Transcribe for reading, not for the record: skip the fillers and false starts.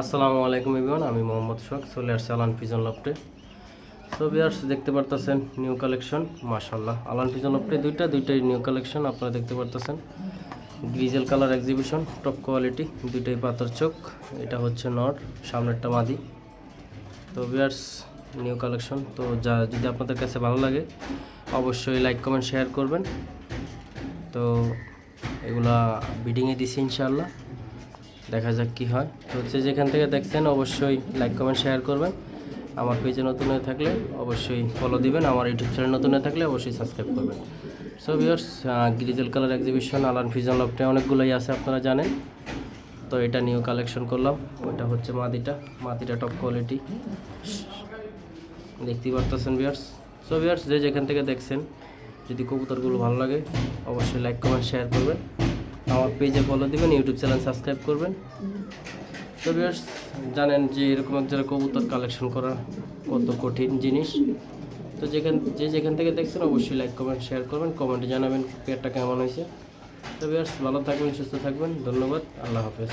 আসসালামু আলাইকুম এভরিওয়ান, আমি মোহাম্মদ সোহাগ চলে আসছি আলান পিজন লফটে। সো ভিউয়ার্স দেখতে পারতেছেন নিউ কালেকশন, মাশাআল্লাহ। আলান পিজন লফটে দুইটাই নিউ কালেকশন আপনারা দেখতে পারতেছেন। Grizzle colour exhibition, top quality, দুইটাই পাথর চোখ। এটা হচ্ছে নর, সামনেরটা মাদি। তো ভিউয়ার্স নিউ কালেকশন, তো যদি আপনাদের কাছে ভালো লাগে অবশ্যই লাইক কমেন্ট শেয়ার করবেন। তো এগুলা বিডিংয়ে দিছি ইনশাআল্লাহ, দেখা যাক কি হয়। তো হচ্ছে যেখান থেকে দেখছেন অবশ্যই লাইক কমেন্ট শেয়ার করবেন। আমার পেজে নতুন হয়ে থাকলে অবশ্যই ফলো দিবেন, আমার ইউটিউব চ্যানেল নতুন হয়ে থাকলে অবশ্যই সাবস্ক্রাইব করবেন। So viewers grizzle colour exhibition Alan pigeon লফটে অনেকগুলোই আছে আপনারা জানেন। তো এটা নিউ কালেকশন করলাম। ওইটা হচ্ছে মাদিটা টপ কোয়ালিটি দেখতেই পারতেছেন ভিউয়ার্স। সো ভিউয়ার্স যেখান থেকে দেখছেন যদি কবুতরগুলো ভালো লাগে অবশ্যই লাইক কমেন্ট শেয়ার করবেন, আমার পেজে ফলো দিবেন, ইউটিউব চ্যানেল সাবস্ক্রাইব করবেন। তো ভিউয়ার্স জানেন যে এরকম একজোড়া কবুতর কালেকশন করা কত কঠিন জিনিস। তো যেখান থেকে দেখছেন অবশ্যই লাইক কমেন্ট শেয়ার করবেন, কমেন্টে জানাবেন পেয়ারটা কেমন হয়েছে। তো ভিউয়ার্স ভালো থাকবেন, সুস্থ থাকবেন, ধন্যবাদ, আল্লাহ হাফেজ।